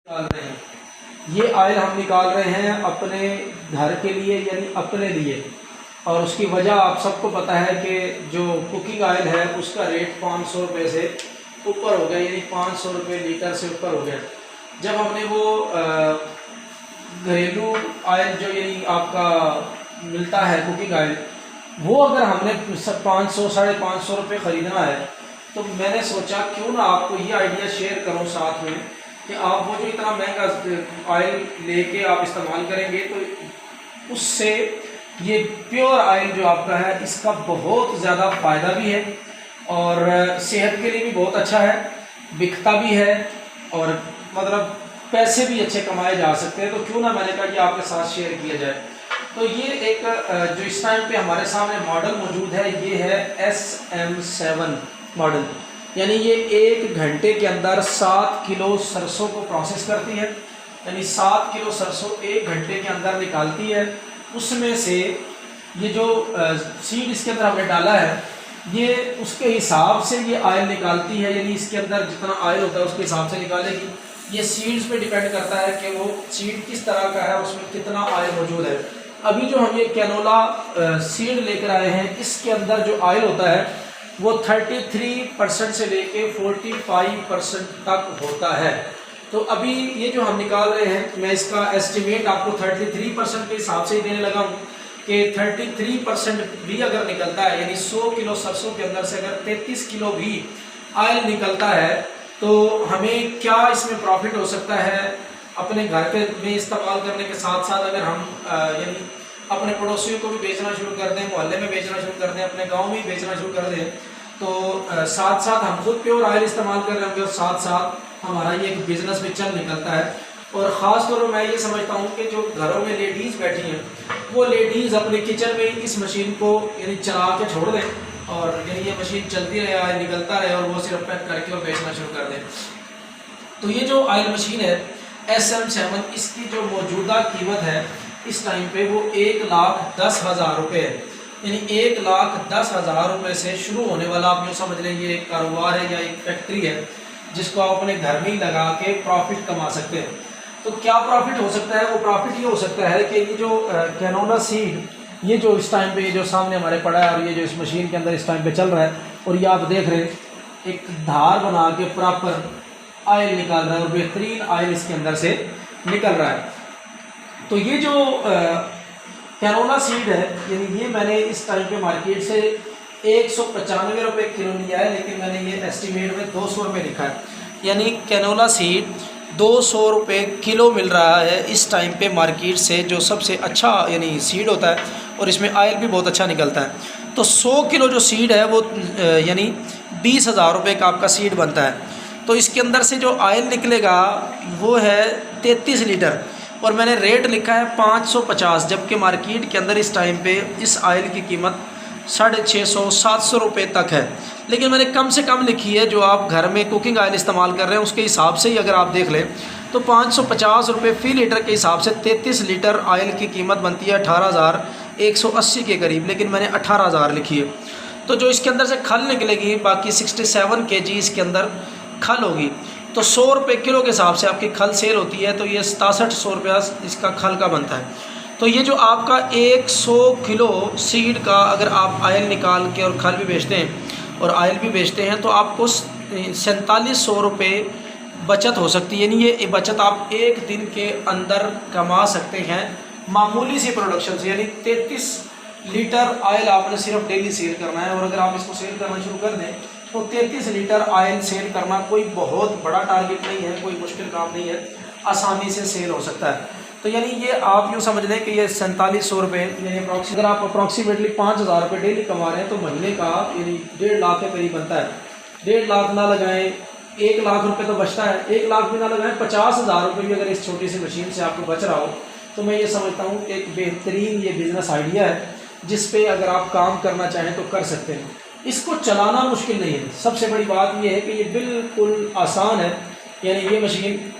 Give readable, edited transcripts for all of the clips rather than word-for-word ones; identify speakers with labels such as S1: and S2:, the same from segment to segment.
S1: निकाल रहे हैं। ये ऑयल हम निकाल रहे हैं अपने घर के लिए, यानी अपने लिए। और उसकी वजह आप सबको पता है कि जो कुकिंग ऑयल है उसका रेट 500 रुपये से ऊपर हो गया, यानी 500 रुपये लीटर से ऊपर हो गया। जब हमने वो घरेलू ऑयल जो यानी आपका मिलता है कुकिंग ऑयल, वो अगर हमने 500 550 रुपये ख़रीदना है, तो मैंने सोचा क्यों ना आपको ये आइडिया शेयर करूं साथ में कि आप वो जो इतना महंगा ऑयल लेके आप इस्तेमाल करेंगे तो उससे ये प्योर ऑयल जो आपका है इसका बहुत ज़्यादा फ़ायदा भी है और सेहत के लिए भी बहुत अच्छा है, बिकता भी है और मतलब पैसे भी अच्छे कमाए जा सकते हैं। तो क्यों ना मैंने कहा कि आपके साथ शेयर किया जाए। तो ये एक जो इस टाइम पे हमारे सामने मॉडल मौजूद है, ये है SM7 मॉडल, यानी ये 1 घंटे के अंदर 7 किलो सरसों को प्रोसेस करती है, यानी 7 किलो सरसों 1 घंटे के अंदर निकालती है। उसमें से ये जो सीड इसके अंदर हमने डाला है, ये उसके हिसाब से ये ऑयल निकालती है, यानी इसके अंदर जितना ऑयल होता है उसके हिसाब से निकालेगी। ये सीड्स पे डिपेंड करता है कि वो सीड किस तरह का है, उसमें कितना ऑयल मौजूद है। अभी जो हम ये कैनोला सीड लेकर आए हैं, इसके अंदर जो ऑयल होता है वो 33% से लेके 45% तक होता है। तो अभी ये जो हम निकाल रहे हैं, मैं इसका एस्टिमेट आपको 33% के हिसाब से ही देने लगा हूँ कि 33% भी अगर निकलता है, यानी 100 किलो सरसों के अंदर से अगर 33 किलो भी ऑयल निकलता है, तो हमें क्या इसमें प्रॉफिट हो सकता है। अपने घर के में इस्तेमाल करने के साथ साथ अगर हम यानी अपने पड़ोसियों को भी बेचना शुरू कर दें, मोहल्ले में बेचना शुरू कर दें, अपने गांव में बेचना शुरू कर दें, तो साथ साथ हम खुद प्योर ऑयल इस्तेमाल कर रहे होंगे और साथ साथ हमारा ये एक बिजनेस भी चल निकलता है। और ख़ास तौर पर मैं ये समझता हूँ कि जो घरों में लेडीज़ बैठी हैं, वो लेडीज़ अपने किचन में इस मशीन को यानी चला के छोड़ दें और यानी ये मशीन चलती रहे, ऑयल निकलता रहे और वो सिर्फ पैक करके और बेचना शुरू कर दें। तो ये जो ऑयल मशीन है SM7, इसकी जो मौजूदा कीमत है इस टाइम पे वो 1,10,000 रुपये है, यानी 1,10,000 रुपये से शुरू होने वाला आप यूँ समझ लें ये एक कारोबार है या एक फैक्ट्री है जिसको आप अपने घर में ही लगा के प्रॉफिट कमा सकते हैं। तो क्या प्रॉफिट हो सकता है? वो प्रॉफिट ये हो सकता है कि ये जो कैनोला सीड, ये जो इस टाइम पे ये जो सामने हमारे पड़ा है और ये जो इस मशीन के अंदर इस टाइम पे चल रहा है, और ये आप देख रहे हैं एक धार बना के प्रॉपर ऑयल निकाल रहा है और बेहतरीन ऑयल इसके अंदर से निकल रहा है। तो ये जो कैनोला सीड है, यानी ये मैंने इस टाइम पे मार्केट से 195 रुपये किलो लिया है, लेकिन मैंने ये एस्टिमेट में 200 रुपये लिखा है, यानी कैनोला सीड 200 रुपये किलो मिल रहा है इस टाइम पे मार्केट से, जो सबसे अच्छा यानी सीड होता है और इसमें ऑयल भी बहुत अच्छा निकलता है। तो 100 किलो जो सीड है वो यानी 20,000 रुपये का आपका सीड बनता है। तो इसके अंदर से जो ऑयल निकलेगा वो है 33 लीटर और मैंने रेट लिखा है 550, जबकि मार्केट के अंदर इस टाइम पे इस ऑयल की कीमत 650-700 रुपये तक है। लेकिन मैंने कम से कम लिखी है, जो आप घर में कुकिंग ऑयल इस्तेमाल कर रहे हैं उसके हिसाब से ही अगर आप देख लें तो 550 रुपये फ़ी लीटर के हिसाब से 33 लीटर ऑयल की कीमत बनती है 18,180 के करीब, लेकिन मैंने 18,000 लिखी है। तो जो इसके अंदर से खल निकलेगी, बाकी 67 kg इसके अंदर खल होगी, तो 100 रुपये किलो के हिसाब से आपकी खल सेल होती है, तो ये 6700 रुपया इसका खल का बनता है। तो ये जो आपका 100 किलो सीड का अगर आप ऑयल निकाल के और खल भी बेचते हैं और ऑयल भी बेचते हैं, तो आपको 4700 रुपये बचत हो सकती है, यानी ये बचत आप एक दिन के अंदर कमा सकते हैं मामूली सी प्रोडक्शन से। यानी 33 लीटर ऑयल आपने सिर्फ डेली सेल करना है, और अगर आप इसको सेल करना शुरू कर दें तो 33 लीटर ऑयल सेल करना कोई बहुत बड़ा टारगेट नहीं है, कोई मुश्किल काम नहीं है, आसानी से सेल हो सकता है। तो यानी ये आप यूँ समझ लें कि ये 4700 रुपये, यानी अगर आप अप्रॉक्सीमेटली 5,000 रुपये डेली कमा रहे हैं, तो महीने का यानी 1.5 लाख के करीब बनता है। 1.5 लाख ना लगाएं, 1 लाख रुपये तो बचता है, 1 लाख भी ना लगाएं, 50,000 रुपये भी अगर इस छोटी सी मशीन से आपको बच रहा हो, तो मैं ये समझता हूँ कि एक बेहतरीन ये बिज़नेस आइडिया है जिस पे अगर आप काम करना चाहें तो कर सकते हैं। इसको चलाना मुश्किल नहीं है, सबसे बड़ी बात यह है कि ये बिल्कुल आसान है। यानी ये मशीन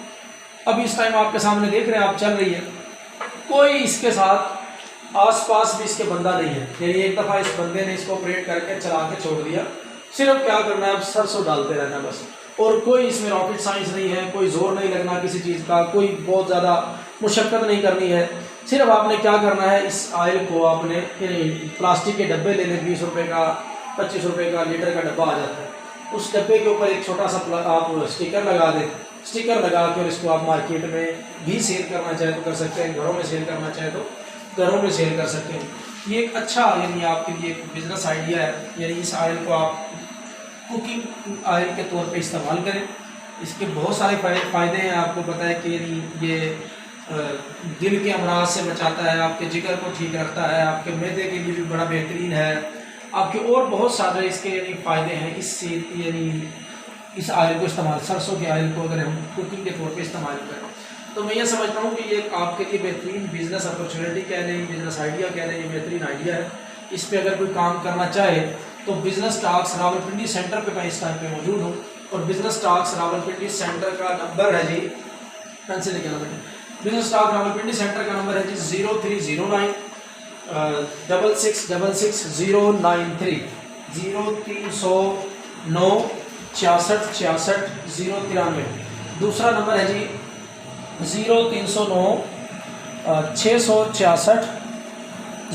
S1: अभी इस टाइम आपके सामने देख रहे हैं आप, चल रही है, कोई इसके साथ आसपास भी इसके बंदा नहीं है। यानी एक दफ़ा इस बंदे ने इसको ऑपरेट करके चला के छोड़ दिया, सिर्फ क्या करना है, अब सरसों डालते रहना बस। और कोई इसमें रॉकेट साइंस नहीं है, कोई जोर नहीं लगना किसी चीज़ का, कोई बहुत ज़्यादा मुशक्क़त नहीं करनी है। सिर्फ आपने क्या करना है, इस ऑयल को आपने प्लास्टिक के डब्बे ले लें, 20 रुपये का 25 रुपये का लीटर का डब्बा आ जाता है, उस डब्बे के ऊपर एक छोटा सा आप स्टिकर लगा दें। स्टिकर लगा कर इसको आप मार्केट में भी सेल करना चाहे तो कर सकते हैं, घरों में सेल करना चाहे तो घरों में सेल कर सकते हैं। ये एक अच्छा यानी आपके लिए एक बिज़नेस आइडिया है। यानी इस ऑयल को आप कुकिंग ऑयल के तौर पे इस्तेमाल करें। इसके बहुत सारे फ़ायदे हैं। आपको पता है कि ये दिल के अमराज से बचाता है, आपके जिगर को ठीक रखता है, आपके मैदे के लिए भी बड़ा बेहतरीन है, आपके और बहुत सारे इसके यानी फ़ायदे हैं। इससे यानी इस ऑयल को इस्तेमाल, सरसों के ऑयल को अगर हम कुकिंग के तौर पे इस्तेमाल करें तो मैं ये समझता हूँ कि ये आपके लिए बेहतरीन बिज़नेस अपॉर्चुनिटी कह लें, बिज़नेस आइडिया कह लें, ये बेहतरीन आइडिया है। इस पर अगर कोई काम करना चाहे तो बिज़नेस टॉक्स रावलपिंडी सेंटर पे मैं इस टाइम पे मौजूद हूँ। और बिज़नेस टॉक्स रावलपिंडी सेंटर का नंबर है जी, पेन से लिखना बेटे, बिज़नेस टॉक रावलपिंडी सेंटर का नंबर है जी 0309 6666 03096 66 093। दूसरा नंबर है जी 0309 666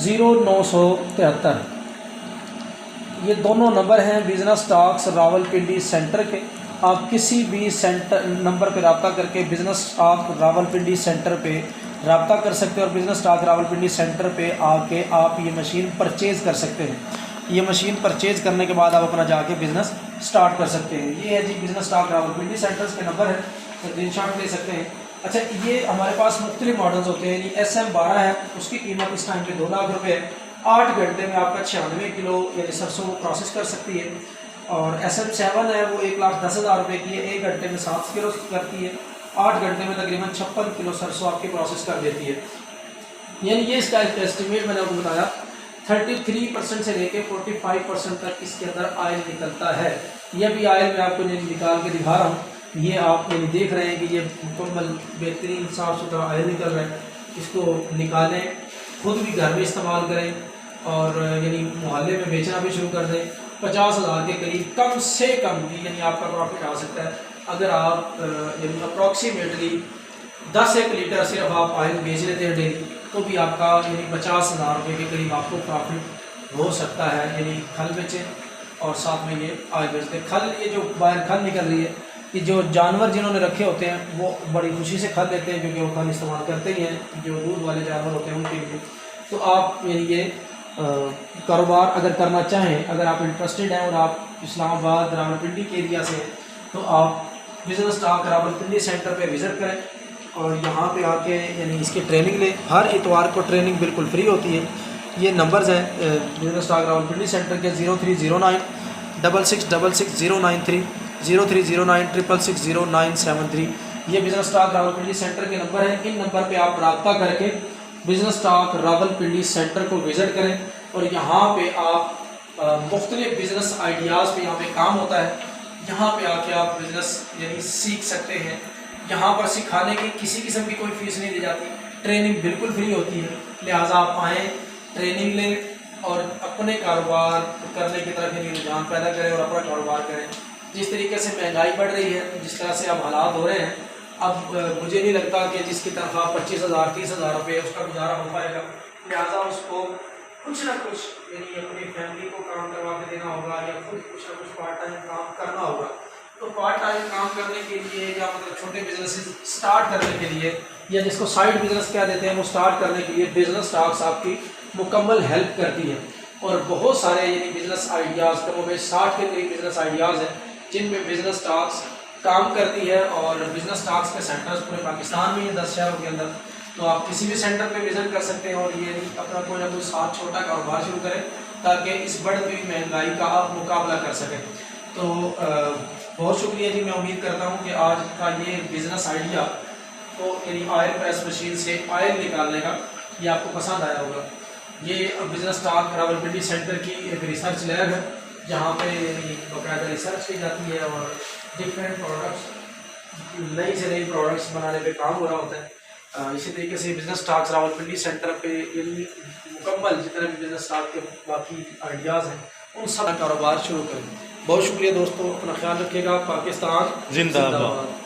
S1: 0973। ये दोनों नंबर हैं बिज़नेस टॉक्स रावलपिंडी सेंटर के। आप किसी भी सेंटर नंबर पर रब्ता करके बिज़नेस टॉक रावलपिंडी सेंटर पे रब्ता कर सकते हैं और बिज़नेस टॉक रावलपिंडी सेंटर पे आके आप ये मशीन परचेज़ कर सकते हैं। ये मशीन परचेज़ करने के बाद आप अपना जाके बिज़नेस स्टार्ट कर सकते हैं। ये है जी बिज़नेस टॉक रावलपिंडी सेंटर्स के नंबर है, स्क्रीनशॉट ले सकते हैं। अच्छा, ये हमारे पास मुख्तलिफ मॉडल्स होते हैं। यानी SM12 है, उसकी कीमत इस टाइम पे 2 लाख रुपये है। 8 घंटे में आपका 96 किलो यानी सरसों को प्रोसेस कर सकती है। और SM7 है, वो 1,10,000 रुपये की है, 1 घंटे में 7 किलो करती है। 8 घंटे में तकरीबन 56 किलो सरसों आपकी प्रोसेस कर देती है। यानी ये इसका एस्टिमेट मैंने आपको बताया 33% से लेके 45% तक इसके अंदर ऑयल निकलता है। ये भी ऑयल मैं आपको निकाल के दिखा रहा हूँ। ये आप यानी देख रहे हैं कि ये मुकम्मल बेहतरीन साफ़ सुथरा ऑयल निकल रहा है। इसको निकालें, खुद भी घर में इस्तेमाल करें और यानी मोहल्ले में बेचना भी शुरू कर दें। 50,000 के करीब कम से कम यानी आपका प्रॉफिट आ सकता है अगर आप यानी अप्रॉक्सीमेटली 10 लीटर सिर्फ आप ऑयल बेच लेते हैं डेली, तो भी आपका यानी 50,000 रुपये के करीब आपको प्रॉफिट हो सकता है। यानी खल बेचें और साथ में ये ऑयल बेचते हैं। खल, ये जो बाहर खल निकल रही है, कि जो जानवर जिन्होंने रखे होते हैं वो बड़ी खुशी से खल लेते हैं, क्योंकि वो खल इस्तेमाल करते ही हैं, जो दूध वाले जानवर होते हैं उनके लिए। तो आप ये कारोबार अगर करना चाहें, अगर आप इंटरेस्टेड हैं और आप इस्लामाबाद रावलपिंडी के एरिया से हैं, तो आप बिज़नेस टॉक रावलपिंडी सेंटर पे विज़िट करें और यहाँ पे आके यानी इसकी ट्रेनिंग लें। हर इतवार को ट्रेनिंग बिल्कुल फ्री होती है। ये नंबर्स हैं बिज़नेस टॉक रावलपिंडी सेंटर के 0309 6666 093 0309 666 0973। ये बिज़नेस टॉक रावलपिंडी सेंटर के नंबर हैं। इन नंबर पे आप रब्ता करके बिज़नेस टॉक रावलपिंडी सेंटर को विज़िट करें और यहाँ पे आप मुख्तलिफ बिज़नेस आइडियाज़ पे यहाँ पे काम होता है। यहाँ पे आके आप बिज़नेस यानी सीख सकते हैं। यहाँ पर सिखाने की किसी किस्म की कोई फ़ीस नहीं दी जाती, ट्रेनिंग बिल्कुल फ्री होती है। लिहाजा आप आएँ, ट्रेनिंग लें और अपने कारोबार करने की तरफ यानी रुझान पैदा करें और अपना कारोबार करें। जिस तरीके से महंगाई बढ़ रही है, जिस तरह से अब हालात हो रहे हैं, अब मुझे नहीं लगता कि जिसकी तनख्वाह 25,000 30,000 रुपये उसका गुजारा हो पाएगा। लिहाजा उसको कुछ ना कुछ यानी अपनी फैमिली को काम करवा के देना होगा या खुद कुछ ना कुछ पार्ट टाइम काम करना होगा। तो पार्ट टाइम काम करने के लिए या मतलब छोटे बिजनेस स्टार्ट करने के लिए या जिसको साइड बिजनेस कह देते हैं, वो स्टार्ट करने के लिए बिजनेस टॉक्स आपकी मुकम्मल हेल्प करती है। और बहुत सारे यानी बिजनेस आइडियाज़ कम में 60 के करीब बिजनेस आइडियाज़ हैं जिनमें बिजनेस टॉक्स काम करती है। और बिजनेस टॉक्स के सेंटर्स पूरे पाकिस्तान में ही 10 शहरों के अंदर, तो आप किसी भी सेंटर पे विज़िट कर सकते हैं और ये अपना कोई ना कोई साथ छोटा कारोबार शुरू करें ताकि इस बढ़ती हुई महंगाई का आप मुकाबला कर सकें। तो बहुत शुक्रिया जी। मैं उम्मीद करता हूँ कि आज का ये बिज़नेस आइडिया तो यानी ऑयल प्रेस मशीन से ऑयल निकालने का ये आपको पसंद आया होगा। ये बिज़नेस टॉक रावलपिंडी सेंटर की एक रिसर्च लैब है जहाँ पे बाकायदा रिसर्च की जाती है और डिफरेंट प्रोडक्ट्स, नई से नई प्रोडक्ट्स बनाने पे काम हो रहा होता है। इसी तरीके से बिज़नेस टॉक्स रावलपिंडी सेंटर पे मुकम्मल जितने भी बिज़नेस टॉक के बाकी आइडियाज़ हैं उन सब कारोबार शुरू करें। बहुत शुक्रिया दोस्तों, अपना ख्याल रखिएगा। पाकिस्तान
S2: जिंदाबाद।